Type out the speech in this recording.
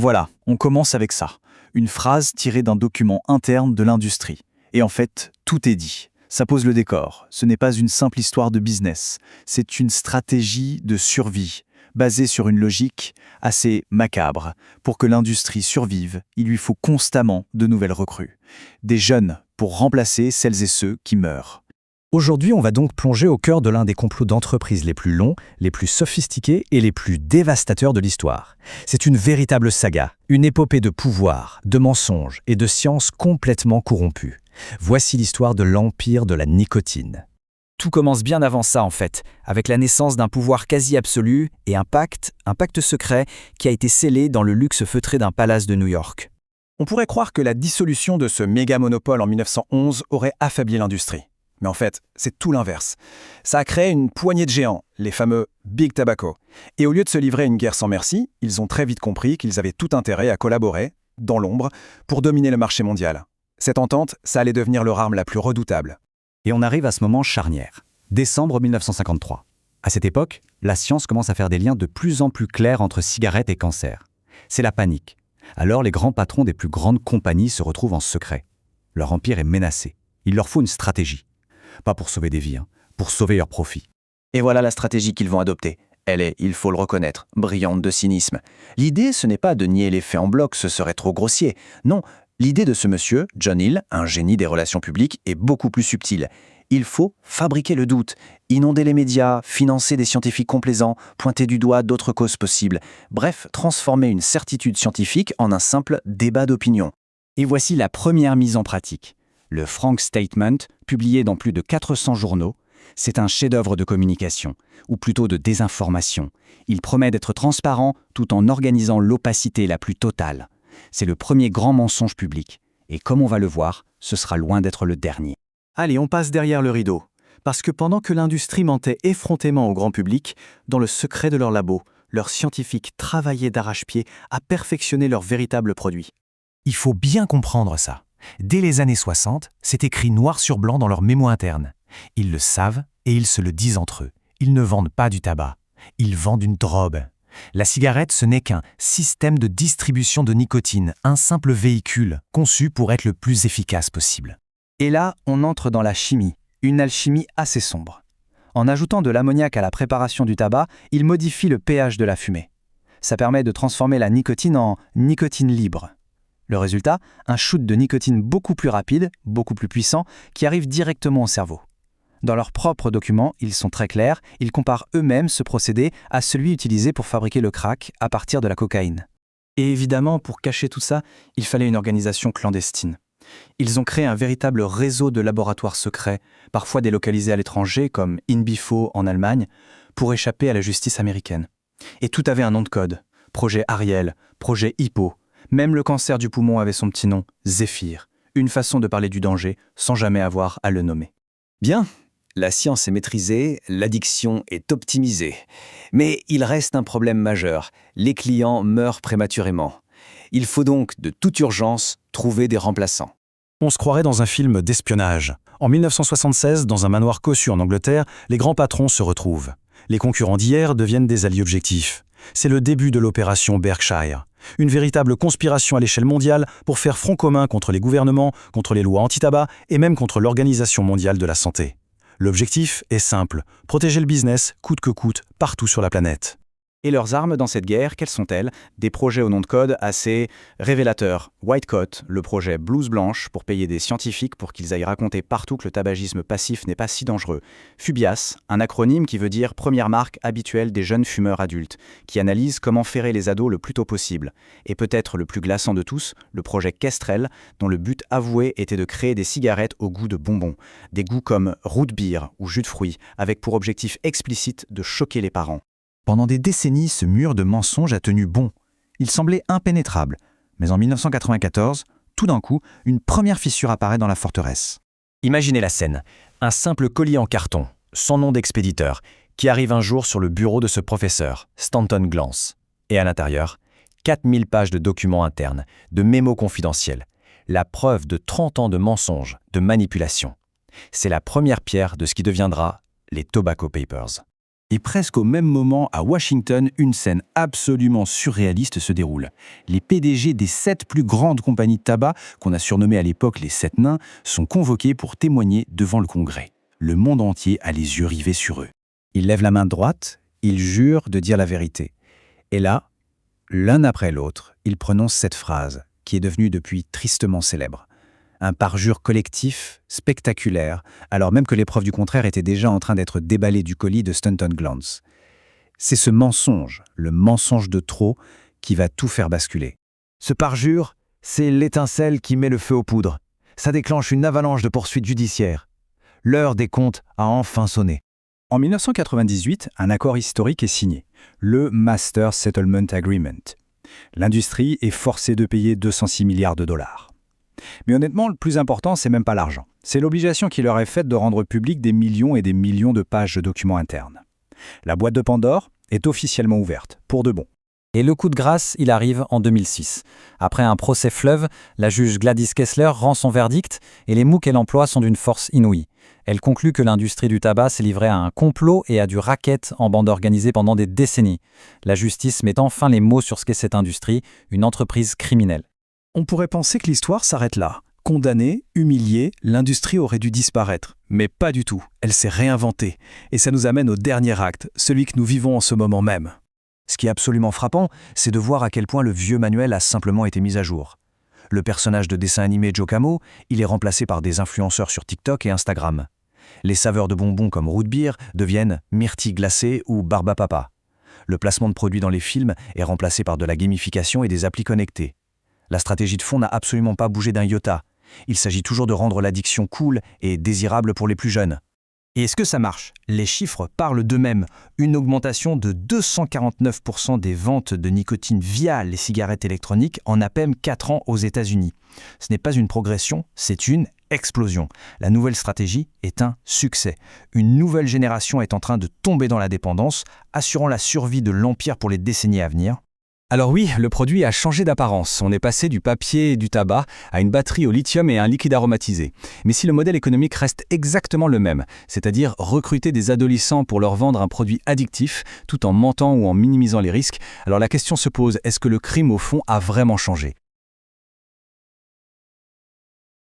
Voilà, on commence avec ça. Une phrase tirée d'un document interne de l'industrie. Et en fait, tout est dit. Ça pose le décor. Ce n'est pas une simple histoire de business. C'est une stratégie de survie, basée sur une logique assez macabre. Pour que l'industrie survive, il lui faut constamment de nouvelles recrues. Des jeunes pour remplacer celles et ceux qui meurent. Aujourd'hui, on va donc plonger au cœur de l'un des complots d'entreprise les plus longs, les plus sophistiqués et les plus dévastateurs de l'histoire. C'est une véritable saga, une épopée de pouvoir, de mensonges et de sciences complètement corrompues. Voici l'histoire de l'empire de la nicotine. Tout commence bien avant ça en fait, avec la naissance d'un pouvoir quasi absolu et un pacte secret qui a été scellé dans le luxe feutré d'un palace de New York. On pourrait croire que la dissolution de ce méga monopole en 1911 aurait affaibli l'industrie. Mais en fait, c'est tout l'inverse. Ça a créé une poignée de géants, les fameux Big Tobacco. Et au lieu de se livrer une guerre sans merci, ils ont très vite compris qu'ils avaient tout intérêt à collaborer, dans l'ombre, pour dominer le marché mondial. Cette entente, ça allait devenir leur arme la plus redoutable. Et on arrive à ce moment charnière, décembre 1953. À cette époque, la science commence à faire des liens de plus en plus clairs entre cigarettes et cancer. C'est la panique. Alors les grands patrons des plus grandes compagnies se retrouvent en secret. Leur empire est menacé. Il leur faut une stratégie. Pas pour sauver des vies, pour sauver leurs profits. Et voilà la stratégie qu'ils vont adopter. Elle est, il faut le reconnaître, brillante de cynisme. L'idée, ce n'est pas de nier les faits en bloc, ce serait trop grossier. Non, l'idée de ce monsieur, John Hill, un génie des relations publiques, est beaucoup plus subtile. Il faut fabriquer le doute, inonder les médias, financer des scientifiques complaisants, pointer du doigt d'autres causes possibles. Bref, transformer une certitude scientifique en un simple débat d'opinion. Et voici la première mise en pratique. Le Frank Statement, publié dans plus de 400 journaux, c'est un chef-d'œuvre de communication, ou plutôt de désinformation. Il promet d'être transparent tout en organisant l'opacité la plus totale. C'est le premier grand mensonge public. Et comme on va le voir, ce sera loin d'être le dernier. Allez, on passe derrière le rideau. Parce que pendant que l'industrie mentait effrontément au grand public, dans le secret de leur labo, leurs scientifiques travaillaient d'arrache-pied à perfectionner leurs véritables produits. Il faut bien comprendre ça. Dès les années 60, c'est écrit noir sur blanc dans leur mémo interne. Ils le savent et ils se le disent entre eux. Ils ne vendent pas du tabac. Ils vendent une drogue. La cigarette, ce n'est qu'un système de distribution de nicotine, un simple véhicule conçu pour être le plus efficace possible. Et là, on entre dans la chimie, une alchimie assez sombre. En ajoutant de l'ammoniac à la préparation du tabac, ils modifient le pH de la fumée. Ça permet de transformer la nicotine en nicotine libre. Le résultat, un shoot de nicotine beaucoup plus rapide, beaucoup plus puissant, qui arrive directement au cerveau. Dans leurs propres documents, ils sont très clairs, ils comparent eux-mêmes ce procédé à celui utilisé pour fabriquer le crack à partir de la cocaïne. Et évidemment, pour cacher tout ça, il fallait une organisation clandestine. Ils ont créé un véritable réseau de laboratoires secrets, parfois délocalisés à l'étranger, comme InBifo en Allemagne, pour échapper à la justice américaine. Et tout avait un nom de code. Projet Ariel, projet Hippo. Même le cancer du poumon avait son petit nom, Zéphyr. Une façon de parler du danger sans jamais avoir à le nommer. Bien, la science est maîtrisée, l'addiction est optimisée. Mais il reste un problème majeur. Les clients meurent prématurément. Il faut donc, de toute urgence, trouver des remplaçants. On se croirait dans un film d'espionnage. En 1976, dans un manoir cossu en Angleterre, les grands patrons se retrouvent. Les concurrents d'hier deviennent des alliés objectifs. C'est le début de l'opération Berkshire. Une véritable conspiration à l'échelle mondiale pour faire front commun contre les gouvernements, contre les lois anti-tabac et même contre l'Organisation mondiale de la santé. L'objectif est simple, protéger le business, coûte que coûte, partout sur la planète. Et leurs armes dans cette guerre, quelles sont-elles? Des projets au nom de code assez révélateurs. White Coat, le projet Blouse Blanche, pour payer des scientifiques pour qu'ils aillent raconter partout que le tabagisme passif n'est pas si dangereux. Fubias, un acronyme qui veut dire première marque habituelle des jeunes fumeurs adultes, qui analyse comment ferrer les ados le plus tôt possible. Et peut-être le plus glaçant de tous, le projet Kestrel, dont le but avoué était de créer des cigarettes au goût de bonbons. Des goûts comme root beer ou jus de fruits, avec pour objectif explicite de choquer les parents. Pendant des décennies, ce mur de mensonges a tenu bon. Il semblait impénétrable. Mais en 1994, tout d'un coup, une première fissure apparaît dans la forteresse. Imaginez la scène. Un simple colis en carton, sans nom d'expéditeur, qui arrive un jour sur le bureau de ce professeur, Stanton Glantz. Et à l'intérieur, 4000 pages de documents internes, de mémos confidentiels. La preuve de 30 ans de mensonges, de manipulation. C'est la première pierre de ce qui deviendra les Tobacco Papers. Et presque au même moment, à Washington, une scène absolument surréaliste se déroule. Les PDG des 7 plus grandes compagnies de tabac, qu'on a surnommées à l'époque les 7 nains, sont convoqués pour témoigner devant le Congrès. Le monde entier a les yeux rivés sur eux. Ils lèvent la main droite, ils jurent de dire la vérité. Et là, l'un après l'autre, ils prononcent cette phrase, qui est devenue depuis tristement célèbre. Un parjure collectif, spectaculaire, alors même que les preuves du contraire étaient déjà en train d'être déballées du colis de Stanton Glantz. C'est ce mensonge, le mensonge de trop, qui va tout faire basculer. Ce parjure, c'est l'étincelle qui met le feu aux poudres. Ça déclenche une avalanche de poursuites judiciaires. L'heure des comptes a enfin sonné. En 1998, un accord historique est signé, le Master Settlement Agreement. L'industrie est forcée de payer 206 milliards de dollars. Mais honnêtement, le plus important, c'est même pas l'argent. C'est l'obligation qui leur est faite de rendre public des millions et des millions de pages de documents internes. La boîte de Pandore est officiellement ouverte, pour de bon. Et le coup de grâce, il arrive en 2006. Après un procès fleuve, la juge Gladys Kessler rend son verdict et les mots qu'elle emploie sont d'une force inouïe. Elle conclut que l'industrie du tabac s'est livrée à un complot et à du racket en bande organisée pendant des décennies. La justice met enfin les mots sur ce qu'est cette industrie, une entreprise criminelle. On pourrait penser que l'histoire s'arrête là. Condamnée, humiliée, l'industrie aurait dû disparaître. Mais pas du tout. Elle s'est réinventée. Et ça nous amène au dernier acte, celui que nous vivons en ce moment même. Ce qui est absolument frappant, c'est de voir à quel point le vieux manuel a simplement été mis à jour. Le personnage de dessin animé Joe Camo, il est remplacé par des influenceurs sur TikTok et Instagram. Les saveurs de bonbons comme root beer deviennent myrtille glacée ou barbe à papa. Le placement de produits dans les films est remplacé par de la gamification et des applis connectées. La stratégie de fond n'a absolument pas bougé d'un iota. Il s'agit toujours de rendre l'addiction cool et désirable pour les plus jeunes. Et est-ce que ça marche? Les chiffres parlent d'eux-mêmes. Une augmentation de 249% des ventes de nicotine via les cigarettes électroniques en à peine 4 ans aux États-Unis. Ce n'est pas une progression, c'est une explosion. La nouvelle stratégie est un succès. Une nouvelle génération est en train de tomber dans la dépendance, assurant la survie de l'empire pour les décennies à venir. Alors oui, le produit a changé d'apparence. On est passé du papier et du tabac à une batterie au lithium et à un liquide aromatisé. Mais si le modèle économique reste exactement le même, c'est-à-dire recruter des adolescents pour leur vendre un produit addictif, tout en mentant ou en minimisant les risques, alors la question se pose, est-ce que le crime au fond a vraiment changé?